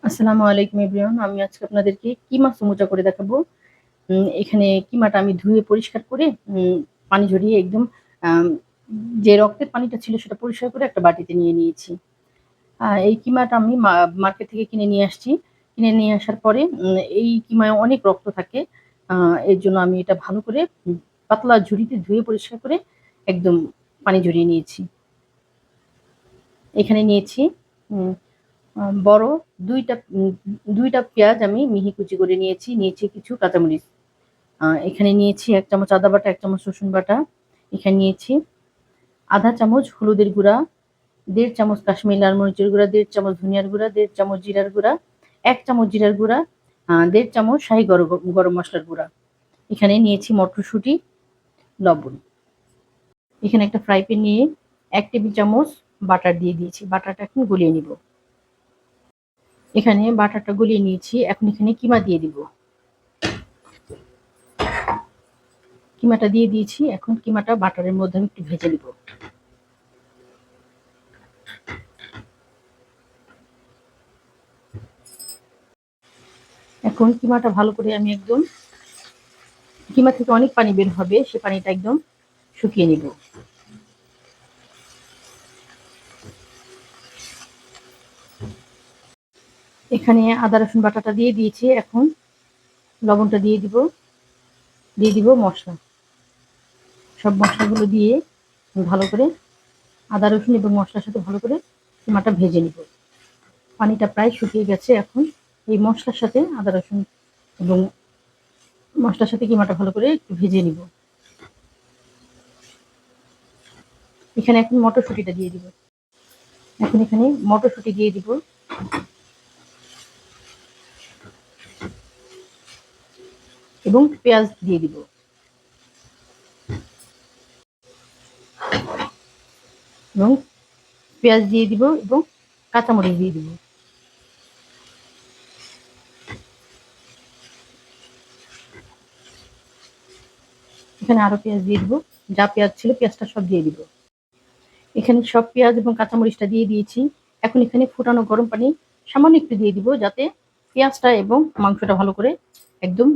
আসসালামু আলাইকুম এভরিওয়ান। আমি আজকে আপনাদেরকে কিমা সমুচা করে দেখাবো। এখানে কিমাটা আমি ধুয়ে পরিষ্কার করে পানি ঝরিয়ে একদম আম যে রক্তের পানিটা ছিল সেটা পরিষ্কার করে একটা বাটিতে নিয়ে নিয়েছি। এই কিমাটা আমি মার্কেট থেকে কিনে নিয়ে আসছি। কিনে নিয়ে আসার পরে এই কিমায় অনেক রক্ত থাকে। আ এর জন্য আমি এটা ভালো করে পাতলা ঝুড়িতে ধুয়ে পরিষ্কার করে একদম পানি ঝরিয়ে নিয়েছি। এখানে নিয়েছি উম বড় ২ টা ২ টা পেঁয়াজ আমি মিহি কুচি করে নিয়েছি। নিয়েছি কিছু কাঁচামরিচ। এখানে নিয়েছি ১ চামচ আদা বাটা, ১ চামচ রসুন বাটা। এখানে নিয়েছি ০.৫ চামচ হলুদের গুঁড়া, ১.৫ চামচ কাশ্মীরি লাল মরিচের গুঁড়া, ১.৫ চামচ ধনিয়ার গুঁড়া, ১.৫ চামচ জিরার গুঁড়া, ১ চামচ জিরার গুঁড়া, ১.৫ চামচ শাহী গরম মসলার গুঁড়া। এখানে নিয়েছি মটরশুঁটি, লবণ। এখানে একটা ফ্রাই প্যান নিয়ে ১ টেবিল চামচ বাটার দিয়ে দিয়েছি। বাটারটা এখন গলিয়ে নিব। এখানে বাটারটা গলিয়ে নিয়েছি। এখন এখানে কিমা দিয়ে দিব। কিমাটা দিয়ে দিয়েছি। এখন কিমাটা বাটারের মধ্যে আমি একটু ভেজে নিব। এখন কিমাটা ভালো করে আমি একদম কিমা থেকে অনেক পানি বের হবে, সে পানিটা একদম শুকিয়ে নিব। এখানে আদা রসুন বাটাটা দিয়ে দিয়েছি। এখন লবণটা দিয়ে দিব মসলা। সব মশলাগুলো দিয়ে ভালো করে আদা রসুন এবং মশলার সাথে ভালো করে কিমাটা ভেজে নিব। পানিটা প্রায় শুকিয়ে গেছে। এখন এই মশলার সাথে আদা রসুন এবং মশলার সাথে কিমাটা ভালো করে একটু ভেজে নিব। এখানে এখন মটরশুঁটিটা দিয়ে দিব। এখন এখানে মটরশুঁটি দিয়ে দিব এবং পেঁয়াজ দিয়ে দিব। এবং পেঁয়াজ দিয়ে দিব এবং কাঁচামরিচ দিয়ে দিব। এখানে আরো পেঁয়াজ দিয়ে দিব। যা পেঁয়াজ ছিল পেঁয়াজটা সব দিয়ে দিব। এখানে সব পেঁয়াজ এবং কাঁচামরিচটা দিয়ে দিয়েছি। এখন এখানে ফুটানো গরম পানি সামান্য একটু দিয়ে দিব, যাতে পেঁয়াজটা এবং মাংসটা ভালো করে একদম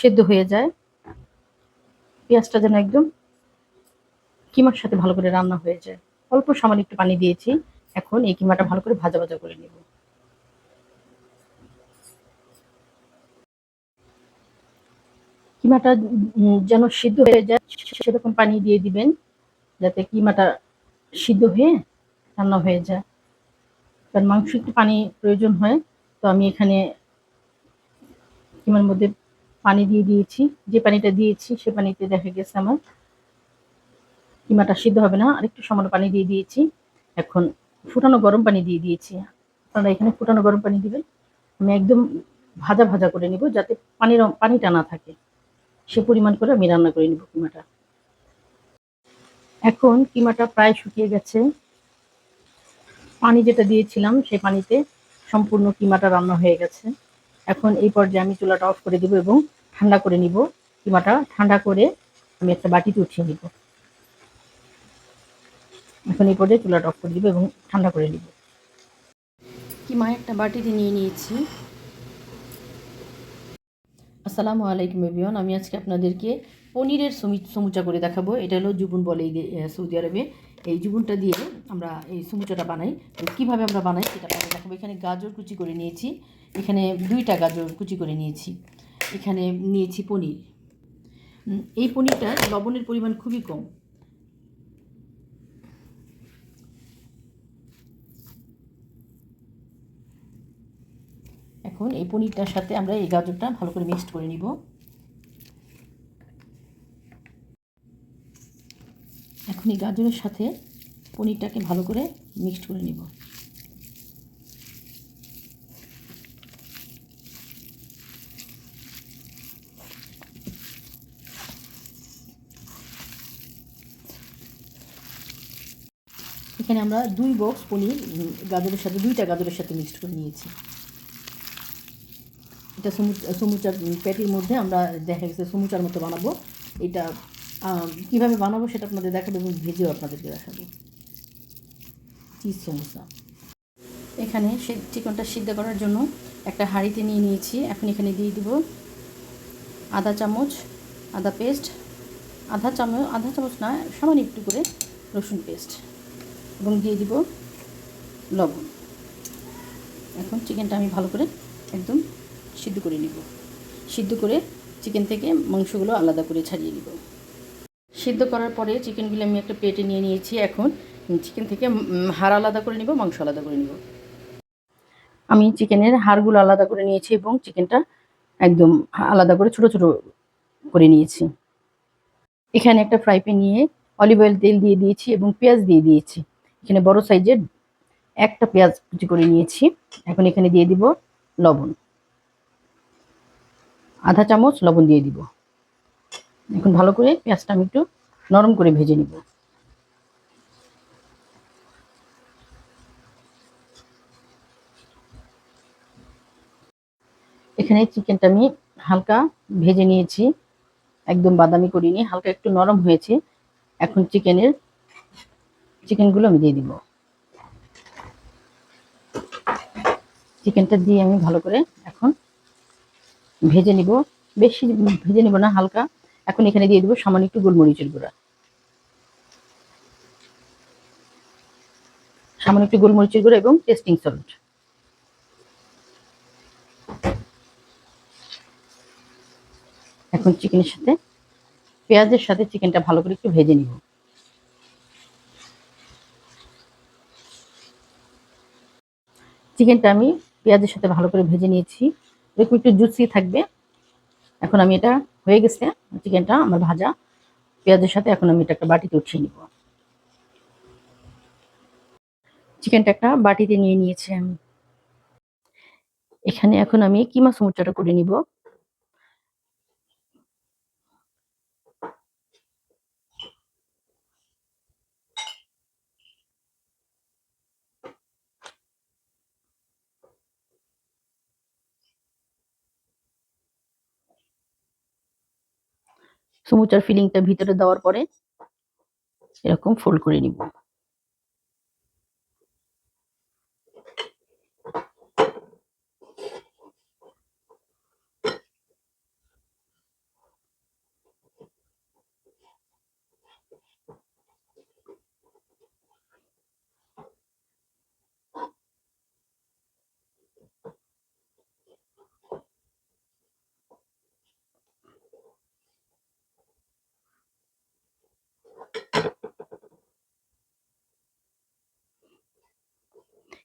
সেদ্ধ হয়ে যায়। পেঁয়াজটা যেন একদম কিমার সাথে ভালো করে রান্না হয়ে যায়। অল্প সামান্য একটু পানি দিয়েছি। এখন এই কিমাটা ভালো করে ভাজা করে নেব। কিমাটা যেন সিদ্ধ হয়ে যায় সেরকম পানি দিয়ে দিবেন, যাতে কিমাটা সিদ্ধ হয়ে রান্না হয়ে যায়। কারণ মাংস একটু পানি প্রয়োজন হয়। তো আমি এখানে কিমার মধ্যে পানি দিয়ে দিয়েছি। যে পানিটা দিয়েছি সে পানিতে দেখা গেছে আমার কিমাটা সিদ্ধ হবে না। আরেকটু সামান্য পানি দিয়ে দিয়েছি। এখন ফুটানো গরম পানি দিয়ে দিয়েছি। আপনারা এখানে ফুটানো গরম পানি দিবেন। আমি একদম ভাজা করে নিব, যাতে পানিটা না থাকে। সে পরিমাণ করে আমি রান্না করে নিব কিমাটা। এখন কিমাটা প্রায় শুকিয়ে গেছে। পানি যেটা দিয়েছিলাম সেই পানিতে সম্পূর্ণ কিমাটা রান্না হয়ে গেছে। এখন এই পর্যায়ে আমি চুলাটা অফ করে দিব এবং ঠান্ডা করে নিব। কিমাটা ঠান্ডা করে আমি একটা বাটিতে উঠিয়ে নিব। এখন এই পর্যায়ে চুলাটা অফ করে দিব এবং ঠান্ডা করে নিব। কিমা একটা বাটিতে নিয়ে নিয়েছি। আসসালামু আলাইকুম এভরিওয়ান। আমি আজকে আপনাদেরকে পনিরের সমুচা করে দেখাবো। এটা হলো জুবুন বলে সৌদি আরবে। এই জুবুনটা দিয়ে আমরা এই সমুচাটা বানাই। তো কীভাবে আমরা বানাই সেটা আপনাদের দেখাবো। এখানে গাজর কুচি করে নিয়েছি। এখানে 2টা গাজর কুচি করে নিয়েছি। এখানে নিয়েছি পনির। এই পনিরটা লবণের পরিমাণ খুবই কম। এখন এই পনিরটার সাথে আমরা এই গাজরটা ভালো করে মিক্সড করে নিব। এখন এই গাজরের সাথে পনিরটাকে ভালো করে মিক্সড করে নিব। এখানে আমরা 2 বক্স পনির গাজরের সাথে 2টা গাজরের সাথে মিক্সড করে নিয়েছি। এটা সমুচার প্যাটির মধ্যে আমরা দেখা গেছে সমুচার মতো বানাবো। এটা কীভাবে বানাবো সেটা আপনাদের দেখাবো এবং ভেজেও আপনাদেরকে দেখাবো। চিজ সমুচা। এখানে চিকেনটা সিদ্ধ করার জন্য একটা হাঁড়িতে নিয়ে নিয়েছি। এখন এখানে দিয়ে দিব আধা চামচ আদা পেস্ট, আধা চামচ না, সামান্য একটু করে রসুন পেস্ট, এবং দিয়ে দিব লবণ। এখন চিকেনটা আমি ভালো করে একদম সিদ্ধ করে নিব। সিদ্ধ করে চিকেন থেকে মাংসগুলো আলাদা করে ছাড়িয়ে নিব। সিদ্ধ করার পরে চিকেনগুলো আমি একটা প্লেটে নিয়ে নিয়েছি। এখন চিকেন থেকে হাড় আলাদা করে নিব, মাংস আলাদা করে নিব। আমি চিকেনের হাড়গুলো আলাদা করে নিয়েছি এবং চিকেনটা একদম আলাদা করে ছোট ছোট করে নিয়েছি। এখানে একটা ফ্রাই প্যান নিয়ে অলিভ অয়েল তেল দিয়ে দিয়েছি এবং পেঁয়াজ দিয়ে দিয়েছি। এখানে বড় সাইজের একটা পেঁয়াজ কুচি করে নিয়েছি। এখন এখানে দিয়ে দিব লবণ, আধা চামচ লবণ দিয়ে দিব। এখন ভালো করে পেঁয়াজটা আমি একটু নরম করে ভেজে নিব। এখানে চিকেনটা আমি হালকা ভেজে নিয়েছি, একদম বাদামি করিনি, হালকা একটু নরম হয়েছে। এখন চিকেনগুলো আমি দিয়ে দিব। চিকেনটা দিয়ে আমি ভালো করে এখন ভেজে নিব, বেশি ভেজে নিব না, হালকা। এখন এখানে দিয়ে দিব সামান্য একটু গোলমরিচের গুঁড়া, সামান্য একটু গোলমরিচের গুঁড়া এবং টেস্টিং সল্ট। এখন চিকেনের সাথে, পেঁয়াজের সাথে চিকেনটা ভালো করে একটু ভেজে নিব। চিকেনটা আমি পেঁয়াজের সাথে ভালো করে ভেজে নিয়েছি, এরকম একটু জুসি থাকবে। এখন আমি এটা হয়ে গেছে চিকেনটা আমার ভাজা পেঁয়াজের সাথে। এখন আমি এটা একটা বাটিতে উঠিয়ে নিব। চিকেনটা একটা বাটিতে নিয়ে নিয়েছি আমি। এখানে এখন আমি কিমা সমুচাটা করে নিব। সমুচার ফিলিংটা ভিতরে দেওয়ার পরে এরকম ফোল্ড করে নিব।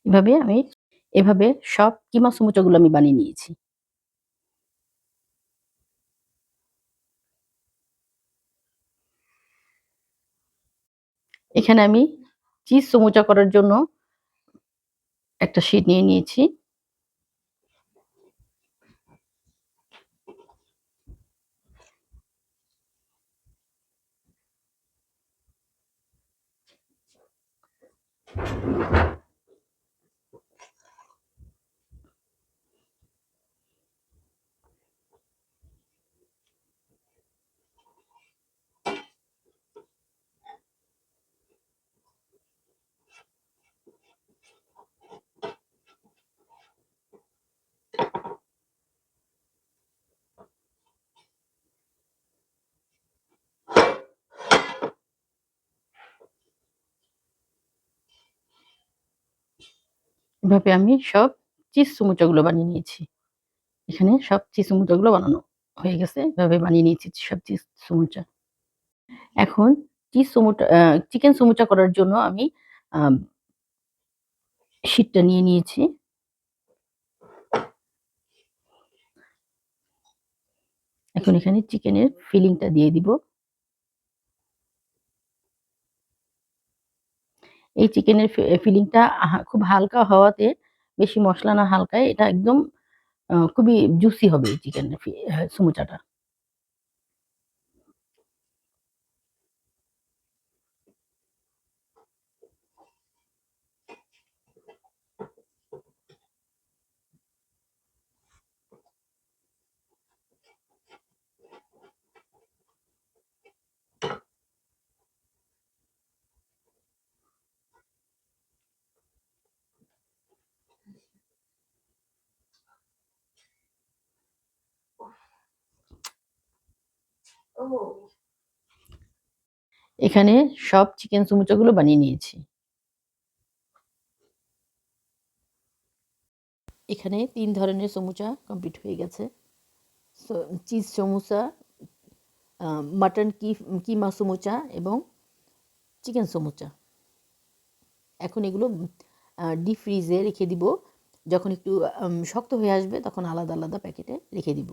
এভাবে আমি এভাবে সব কিমা সমুচাগুলো আমি বানিয়ে নিয়েছি। এখানে আমি চিজ সমুচা করার জন্য একটা শীট নিয়ে নিয়েছি। এভাবে আমি সব চিজ সমুচাগুলো বানিয়ে নিয়েছি। এখানে সব চিজ সমুচাগুলো বানানো হয়ে গেছে। এভাবে বানিয়ে নিয়েছি সব চিজ সমুচা। এখন চিকেন সমুচা করার জন্য আমি আম শীটটা নিয়ে নিয়েছি। এখন এখানে চিকেনের ফিলিংটা দিয়ে দিব। এই চিকেনের ফিলিংটা খুব হালকা হওয়াতে, বেশি মসলা না, হালকায় এটা একদম খুবই জুসি হবে এই চিকেনের সমুচাটা। এখানে সব চিকেন সমুচাগুলো বানিয়ে নিয়েছি। এখানে 3 ধরনের সমুচা কমপ্লিট হয়ে গেছে। চিজ সমুচা, মাটন কিমা সমুচা এবং চিকেন সমুচা। এখন এগুলো ডিপ ফ্রিজে রেখে দিব। যখন একটু শক্ত হয়ে আসবে তখন আলাদা আলাদা প্যাকেটে রেখে দিব।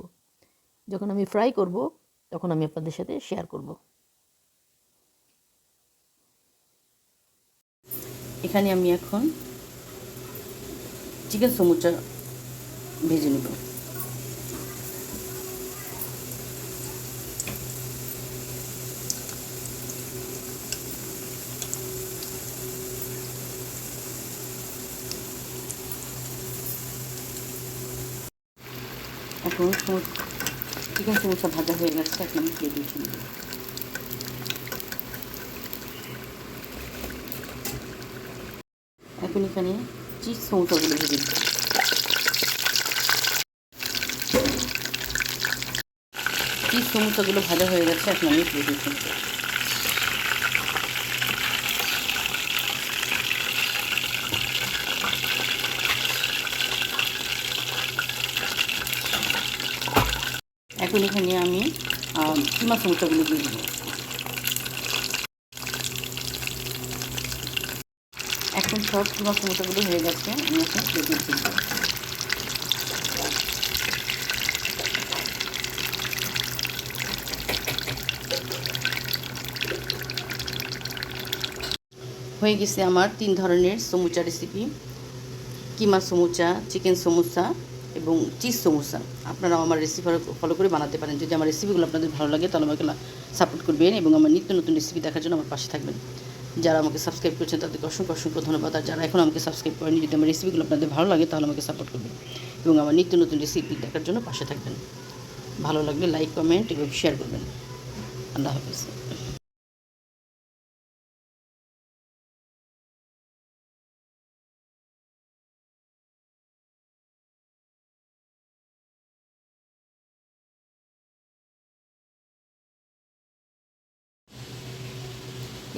যখন আমি ফ্রাই করব তখন আমি আপনাদের সাথে শেয়ার করব। এখানে আমি এখন চিকেন সমুচা ভেজে নেব। এখন চিকেন সমুচা ভাজা হয়ে গেছে, এখন আমি প্লেটে উঠিয়ে নেব। এখন এখানে চিজ সমুচাগুলো ভেজে দেব। চিজ সমুচাগুলো ভাজা হয়ে গেছে, এখন আমি প্লেটে উঠিয়ে নেব। এখন এখানে আমি কিমা সমুচাগুলো দিয়ে দেবো। এখন সব কিমা সমুচাগুলো হয়ে গেছে, আমি এখন প্লেটে উঠিয়ে দেবো। হয়ে গেছে আমার 3 ধরনের সমুচা রেসিপি, কিমা সমুচা, চিকেন সমুচা এবং চিজ সমুচা। আপনারাও আমার রেসিপি ফলো করে বানাতে পারেন। যদি আমার রেসিপিগুলো আপনাদের ভালো লাগে তাহলে আমাকে সাপোর্ট করবেন এবং আমার নিত্য নতুন রেসিপি দেখার জন্য আমার পাশে থাকবেন। যারা আমাকে সাবস্ক্রাইব করেছেন তাদেরকে অসংখ্য অসংখ্য ধন্যবাদ। আর যারা এখন আমাকে সাবস্ক্রাইব করেনি, যদি আমার রেসিপিগুলো আপনাদের ভালো লাগে তাহলে আমাকে সাপোর্ট করবেন এবং আমার নিত্য নতুন রেসিপি দেখার জন্য পাশে থাকবেন। ভালো লাগলে লাইক, কমেন্ট এবং শেয়ার করবেন। আল্লাহ হাফিজ।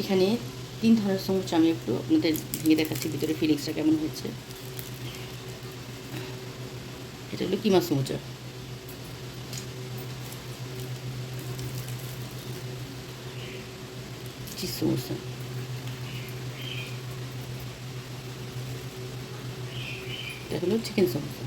এখানে 3 ধরনের সমুচা আমি একটু আপনাদের ভেঙে দেখাচ্ছি ভিতরে ফিলিংসটা কেমন হয়েছে। এটা হলো কিমা সমুচা, চিজ সমুচা, এটা হলো চিকেন সমুচা।